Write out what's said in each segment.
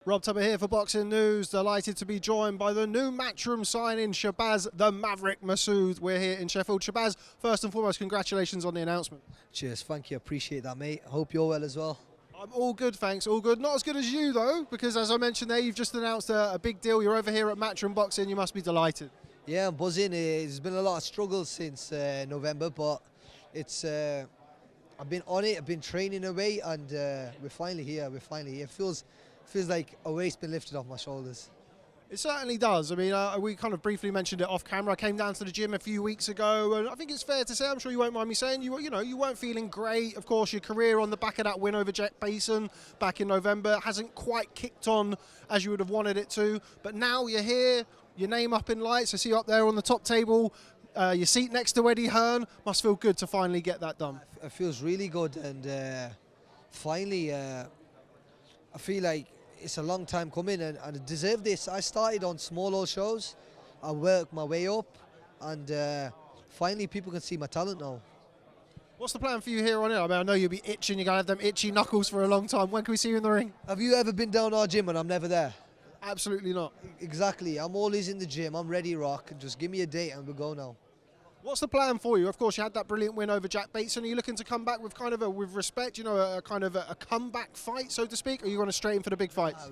Rob Tebbutt here for Boxing News. Delighted to be joined by the new Matchroom signing, Shabaz the Maverick Masoud. We're here in Sheffield. Shabaz, first and foremost, congratulations on the announcement. Cheers, thank you, appreciate that, mate. I hope you're well as well. I'm all good, thanks, all good. Not as good as you, though, because as I mentioned there, you've just announced a big deal. You're over here at Matchroom Boxing. You must be delighted. Yeah, I'm buzzing. There's been a lot of struggles since November, but it's I've been on it, I've been training away, and we're finally here, It feels like a weight's been lifted off my shoulders. It certainly does. I mean, we kind of briefly mentioned it off camera. I came down to the gym a few weeks ago, and I think it's fair to say, I'm sure you won't mind me saying, you weren't feeling great. Of course, your career on the back of that win over Jack Basin back in November hasn't quite kicked on as you would have wanted it to. But now you're here, your name up in lights. I see you up there on the top table. Your seat next to Eddie Hearn. Must feel good to finally get that done. It feels really good, and finally, I feel like it's a long time coming, and I deserve this. I started on small old shows, I worked my way up, and finally people can see my talent now. What's the plan for you here on it? I mean, I know you'll be itching, you're going to have them itchy knuckles for a long time. When can we see you in the ring? Have you ever been down our gym and I'm never there? Absolutely not. Exactly, I'm always in the gym, I'm ready rock, just give me a date and we'll go now. What's the plan for you? Of course, you had that brilliant win over Jack Bateson. Are you looking to come back with kind of with respect, a kind of a comeback fight, so to speak? Or are you going to straight in for the big fights?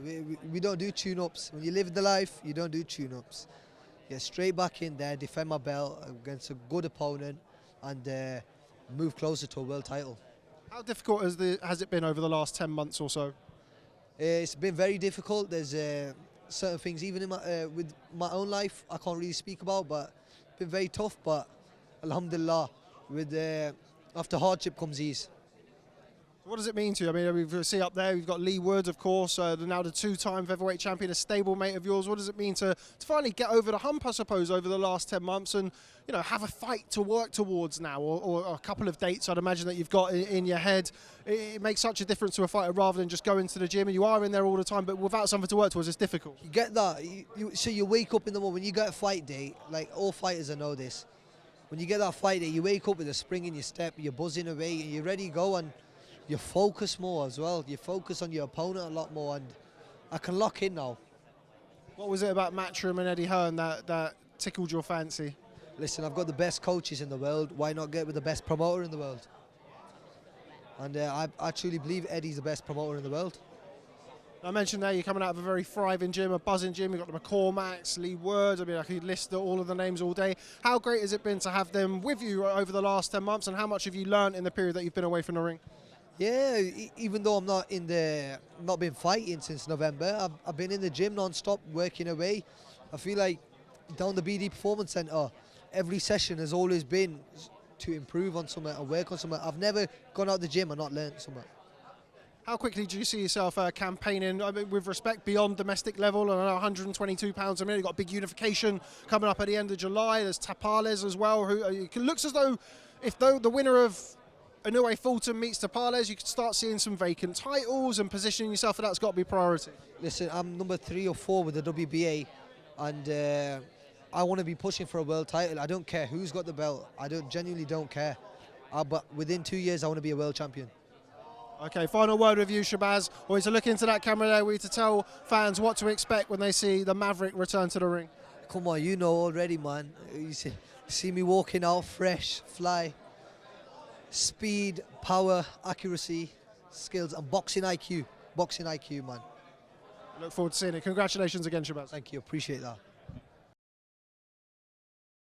We don't do tune-ups. When you live the life, you don't do tune-ups. Get straight back in there, defend my belt against a good opponent, and move closer to a world title. How difficult has it been over the last 10 months or so? It's been very difficult. There's certain things, even in with my own life, I can't really speak about, but it's been very tough. But alhamdulillah, after hardship comes ease. What does it mean to you? I mean, we see up there, you've got Lee Wood, of course, now the two-time featherweight champion, a stablemate of yours. What does it mean to finally get over the hump, I suppose, over the last 10 months and, have a fight to work towards now, or a couple of dates I'd imagine that you've got in your head? It makes such a difference to a fighter rather than just going to the gym, and you are in there all the time, but without something to work towards, it's difficult. You get that. So you wake up in the morning, when you get a fight day, like all fighters, I know this, when you get that fight day, you wake up with a spring in your step, you're buzzing away, and you're ready to go, and you focus more as well. You focus on your opponent a lot more, and I can lock in now. What was it about Matchroom and Eddie Hearn that tickled your fancy? Listen, I've got the best coaches in the world. Why not get with the best promoter in the world? And I truly believe Eddie's the best promoter in the world. I mentioned there you're coming out of a very thriving gym, a buzzing gym. You've got the McCormacks, Lee Wood. I mean, I could list all of the names all day. How great has it been to have them with you over the last 10 months, and how much have you learned in the period that you've been away from the ring? Yeah, even though I'm not been fighting since November, I've been in the gym non-stop, working away. I feel like down the BD Performance Centre, every session has always been to improve on something or work on something. I've never gone out the gym and not learned something. How quickly do you see yourself campaigning, I mean, with respect, beyond domestic level? I know 122 pounds a minute. You've got big unification coming up at the end of July. There's Tapales as well, who it looks as though the winner of Inoue Fulton meets Tapales, you could start seeing some vacant titles, and positioning yourself for that's got to be a priority. Listen, I'm number 3 or 4 with the WBA, and I want to be pushing for a world title. I don't care who's got the belt. I genuinely don't care. But within 2 years, I want to be a world champion. Okay, final word with you, Shabaz. Always to look into that camera there, to tell fans what to expect when they see the Maverick return to the ring. Come on, you know already, man. You see me walking out fresh, fly. Speed, power, accuracy, skills, and boxing IQ. Boxing IQ, man. I look forward to seeing it. Congratulations again, Shabaz. Thank you, appreciate that.